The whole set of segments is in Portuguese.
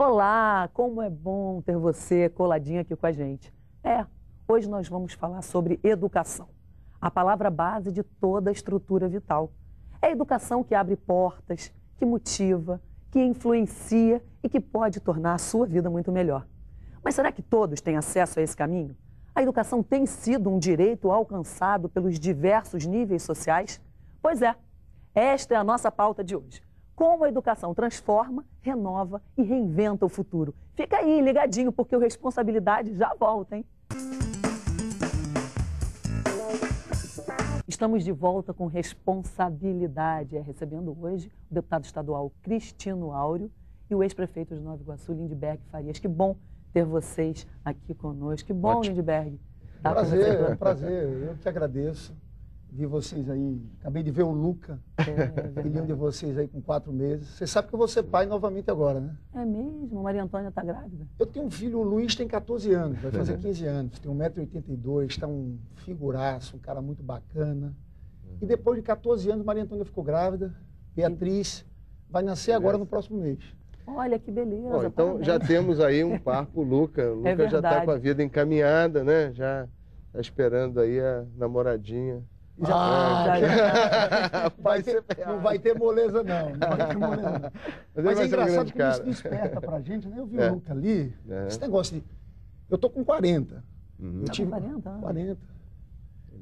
Olá, como é bom ter você coladinho aqui com a gente. Hoje nós vamos falar sobre educação, a palavra base de toda a estrutura vital. É a educação que abre portas, que motiva, que influencia e que pode tornar a sua vida muito melhor. Mas será que todos têm acesso a esse caminho? A educação tem sido um direito alcançado pelos diversos níveis sociais? Pois é, esta é a nossa pauta de hoje. Como a educação transforma, renova e reinventa o futuro. Fica aí ligadinho, porque o Responsabilidade já volta, hein? Estamos de volta com Responsabilidade, recebendo hoje o deputado estadual Cristino Áureo e o ex-prefeito de Nova Iguaçu, Lindbergh Farias. Que bom ter vocês aqui conosco. Que bom, Ótimo. Lindbergh. Prazer. Eu que agradeço. Vi vocês aí, acabei de ver o Luca, filhinho de vocês aí com 4 meses. Você sabe que eu vou ser pai novamente agora, né? É mesmo? Maria Antônia está grávida? Eu tenho um filho, o Luiz tem 14 anos, vai fazer 15 anos, tem 1,82 m, está um figuraço, um cara muito bacana. E depois de 14 anos, Maria Antônia ficou grávida, Beatriz vai nascer agora no próximo mês. Olha que beleza. Bom, então parabéns. já temos aí um par pro Luca. O Luca já está verdade. com a vida encaminhada, né? Já está esperando aí a namoradinha. Não vai ter moleza não, não vai ter moleza não. Mas é engraçado que isso desperta pra gente, né? Eu vi o Luca ali, esse negócio de... Eu tô com 40. Eu tive 40 anos? 40.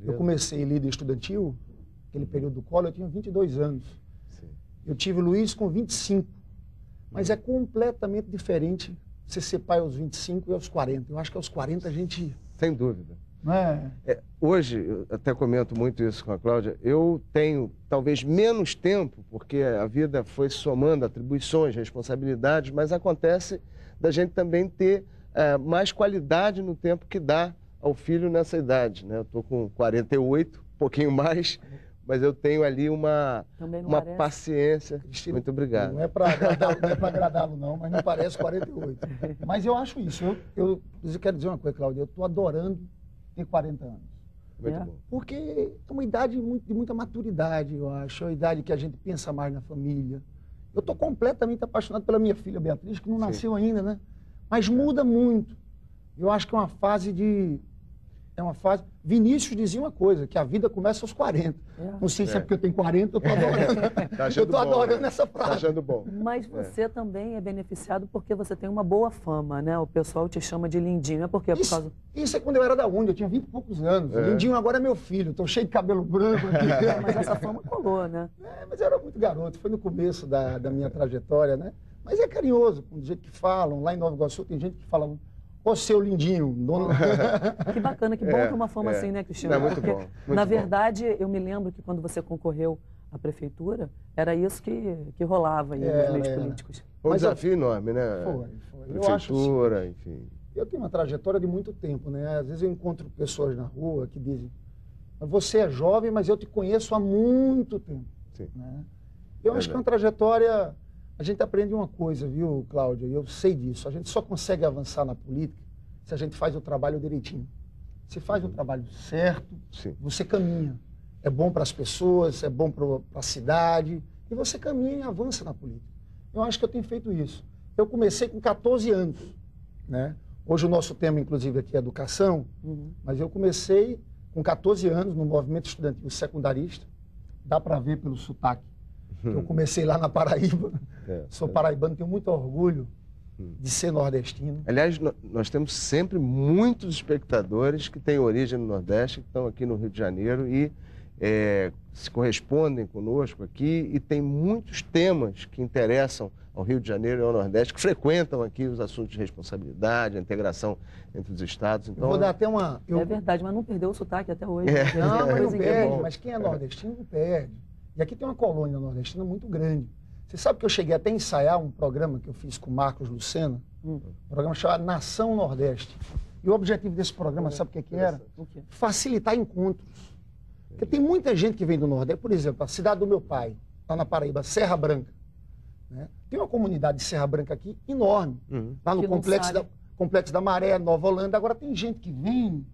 Eu comecei líder estudantil, aquele período do colo, eu tinha 22 anos. Sim. Eu tive o Luiz com 25. Mas é completamente diferente você ser pai aos 25 e aos 40. Eu acho que aos 40 a gente... Sem dúvida. Não é? Hoje, eu até comento muito isso com a Cláudia, eu tenho talvez menos tempo, porque a vida foi somando atribuições, responsabilidades, mas acontece da gente também ter mais qualidade no tempo que dá ao filho nessa idade, né? Eu estou com 48, um pouquinho mais, mas eu tenho ali uma paciência. Cristina, muito obrigado. Não é para agradá-lo não, mas não parece 48. Mas eu acho isso. Eu quero dizer uma coisa, Cláudia, eu estou adorando ter 40 anos. Muito bom. Porque é uma idade de muita maturidade, eu acho. É uma idade que a gente pensa mais na família. Eu estou completamente apaixonado pela minha filha Beatriz, que não nasceu ainda, né? Mas muda muito. Eu acho que é uma fase de... Vinícius dizia uma coisa, que a vida começa aos 40. Não sei se é porque eu tenho 40, eu estou adorando. Eu estou adorando essa frase. Tá achando bom. Mas você também é beneficiado porque você tem uma boa fama, né? O pessoal te chama de lindinho. É porque por causa... Isso é quando eu era da UNE, eu tinha 20 e poucos anos. Lindinho agora é meu filho, estou cheio de cabelo branco aqui. Mas essa fama colou, né? Mas eu era muito garoto, foi no começo da minha trajetória, né? Mas é carinhoso, do jeito que falam. Lá em Nova Iguaçu tem gente que fala... Ô, seu lindinho, dono... Que bacana, que bom ter uma fama assim, né, Cristina? É muito porque, bom. Muito na bom. verdade, eu me lembro que quando você concorreu à prefeitura, era isso que rolava aí nos meios políticos. Foi um desafio enorme, né? Foi. Prefeitura, enfim. Eu tenho uma trajetória de muito tempo, né? Às vezes eu encontro pessoas na rua que dizem, você é jovem, mas eu te conheço há muito tempo. Sim. Né? Eu acho que é uma trajetória... A gente aprende uma coisa, viu, Cláudia? E eu sei disso. A gente só consegue avançar na política se a gente faz o trabalho direitinho. Se faz o trabalho certo, você caminha. É bom para as pessoas, é bom para a cidade. E você caminha e avança na política. Eu acho que eu tenho feito isso. Eu comecei com 14 anos. Né? Hoje o nosso tema, inclusive, aqui é educação. Mas eu comecei com 14 anos no movimento estudantil secundarista. Dá para ver pelo sotaque. Eu comecei lá na Paraíba, sou paraibano, tenho muito orgulho de ser nordestino. Aliás, nós temos sempre muitos espectadores que têm origem no Nordeste, que estão aqui no Rio de Janeiro e se correspondem conosco aqui, e tem muitos temas que interessam ao Rio de Janeiro e ao Nordeste, que frequentam aqui os assuntos de responsabilidade, a integração entre os estados. Então, eu vou dar até uma... É verdade, mas não perdeu o sotaque até hoje. Não, mas não perde, mas quem é nordestino não perde. E aqui tem uma colônia nordestina muito grande. Você sabe que eu cheguei até a ensaiar um programa que eu fiz com o Marcos Lucena, um programa chamado Nação Nordeste. E o objetivo desse programa, sabe o que era? Facilitar encontros. Porque tem muita gente que vem do Nordeste. Por exemplo, a cidade do meu pai, lá na Paraíba, Serra Branca. Né? Tem uma comunidade de Serra Branca aqui enorme. Lá no Complexo da Maré, Nova Holanda. Agora tem gente que vem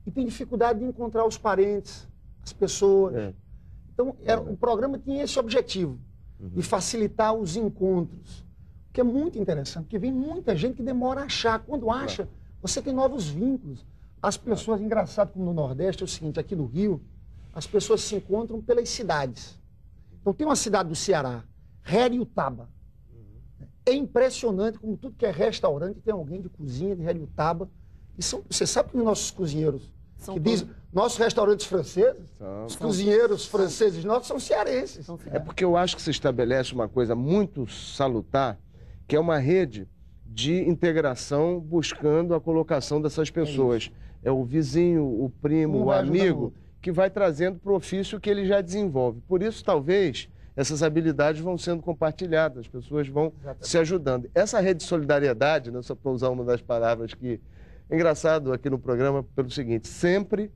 e tem dificuldade de encontrar os parentes, as pessoas. Então, o programa tinha esse objetivo, de facilitar os encontros. que é muito interessante, porque vem muita gente que demora a achar. Quando acha, você tem novos vínculos. As pessoas, engraçado como no Nordeste, é o seguinte, aqui no Rio, as pessoas se encontram pelas cidades. Então tem uma cidade do Ceará, Heriutaba. É impressionante como tudo que é restaurante tem alguém de cozinha de Heriutaba. E você sabe que os nossos cozinheiros, que dizem, nossos restaurantes franceses, os cozinheiros franceses nossos são cearenses. É porque eu acho que se estabelece uma coisa muito salutar, que é uma rede de integração buscando a colocação dessas pessoas. É o vizinho, o primo, o amigo, que vai trazendo para o ofício que ele já desenvolve. Por isso, talvez, essas habilidades vão sendo compartilhadas, as pessoas vão se ajudando. Essa rede de solidariedade, né, só para usar uma das palavras que é engraçado aqui no programa, pelo seguinte, sempre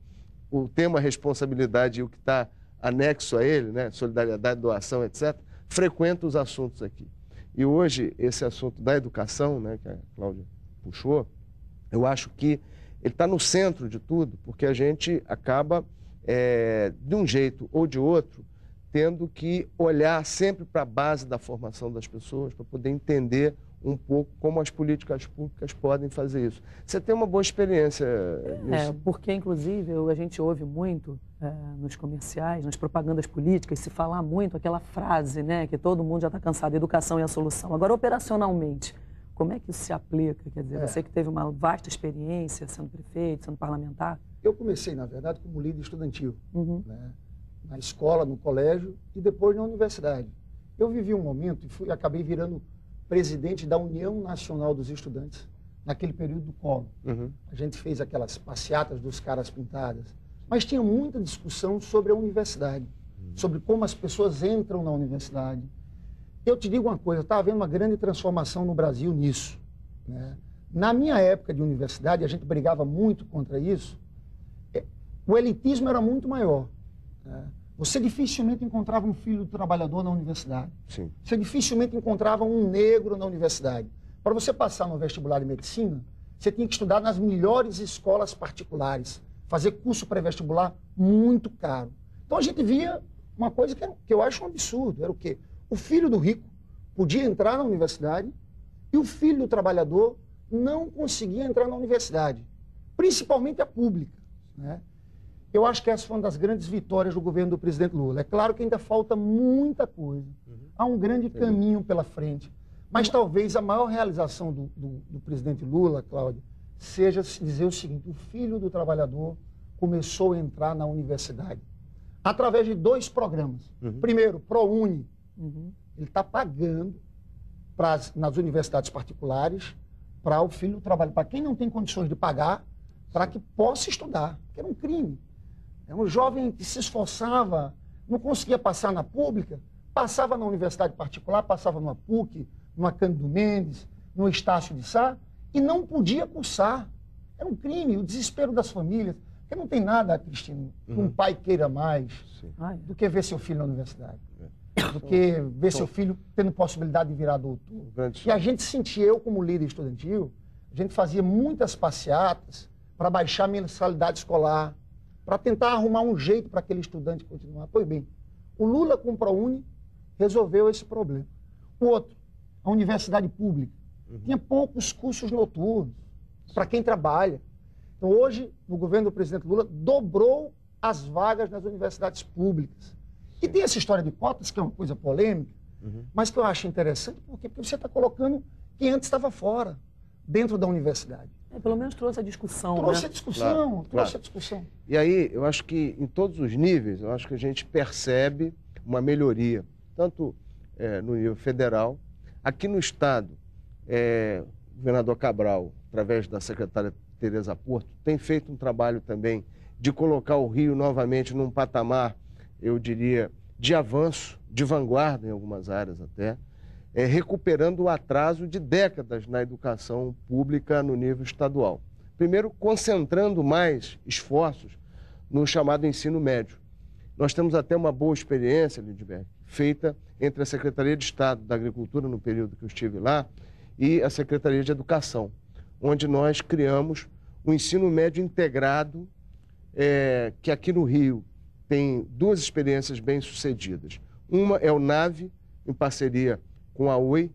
o tema responsabilidade e o que está anexo a ele, né, solidariedade, doação, etc., frequenta os assuntos aqui. E hoje, esse assunto da educação, né, que a Cláudia puxou, eu acho que ele está no centro de tudo, porque a gente acaba, de um jeito ou de outro, tendo que olhar sempre para a base da formação das pessoas, para poder entender um pouco como as políticas públicas podem fazer isso. Você tem uma boa experiência nisso? Porque, inclusive, a gente ouve muito nos comerciais, nas propagandas políticas, se falar muito aquela frase, né, que todo mundo já está cansado, educação é a solução. Agora, operacionalmente, como é que isso se aplica? Quer dizer, você que teve uma vasta experiência sendo prefeito, sendo parlamentar. Eu comecei, na verdade, como líder estudantil, né, na escola, no colégio e depois na universidade. Eu vivi um momento e acabei virando presidente da União Nacional dos Estudantes, naquele período do Collor. A gente fez aquelas passeatas dos caras pintadas, mas tinha muita discussão sobre a universidade, sobre como as pessoas entram na universidade. Eu te digo uma coisa, está havendo uma grande transformação no Brasil nisso, né? Na minha época de universidade, a gente brigava muito contra isso, o elitismo era muito maior, né? Você dificilmente encontrava um filho do trabalhador na universidade. Sim. Você dificilmente encontrava um negro na universidade. Para você passar no vestibular de medicina, você tinha que estudar nas melhores escolas particulares, fazer curso pré-vestibular muito caro. Então a gente via uma coisa que eu acho um absurdo, era o quê? O filho do rico podia entrar na universidade e o filho do trabalhador não conseguia entrar na universidade, principalmente a pública, né? Eu acho que essa foi uma das grandes vitórias do governo do presidente Lula. É claro que ainda falta muita coisa. Há um grande caminho pela frente. Mas talvez a maior realização do presidente Lula, Cláudia, seja dizer o seguinte: o filho do trabalhador começou a entrar na universidade através de 2 programas. Primeiro, ProUni. Ele está pagando nas universidades particulares para o filho do trabalhador, para quem não tem condições de pagar, para que possa estudar, que era um crime. É um jovem que se esforçava, não conseguia passar na pública, passava na universidade particular, passava numa PUC, numa Cândido Mendes, no Estácio de Sá, e não podia cursar. Era um crime, o desespero das famílias. Porque não tem nada, Cristina, que um pai queira mais do que ver seu filho na universidade. Do que ver seu filho tendo possibilidade de virar doutor. E a gente sentia, eu como líder estudantil, a gente fazia muitas passeatas para baixar a mensalidade escolar, para tentar arrumar um jeito para aquele estudante continuar. Pois bem, o Lula com o ProUni resolveu esse problema. O outro, a universidade pública, tinha poucos cursos noturnos para quem trabalha. Então hoje, no governo do presidente Lula, dobrou as vagas nas universidades públicas. E tem essa história de cotas, que é uma coisa polêmica, mas que eu acho interessante, porque você está colocando quem antes estava fora, dentro da universidade. Pelo menos trouxe a discussão, trouxe a discussão, trouxe a discussão. E aí, eu acho que em todos os níveis, eu acho que a gente percebe uma melhoria, tanto no nível federal, aqui no Estado, o governador Cabral, através da secretária Tereza Porto, tem feito um trabalho também de colocar o Rio novamente num patamar, eu diria, de avanço, de vanguarda em algumas áreas até, recuperando o atraso de décadas na educação pública no nível estadual. Primeiro, concentrando mais esforços no chamado ensino médio. Nós temos até uma boa experiência, Lindbergh, feita entre a Secretaria de Estado da Agricultura, no período que eu estive lá, e a Secretaria de Educação, onde nós criamos um ensino médio integrado, que aqui no Rio tem 2 experiências bem-sucedidas. Uma é o NAVE, em parceria com a UI,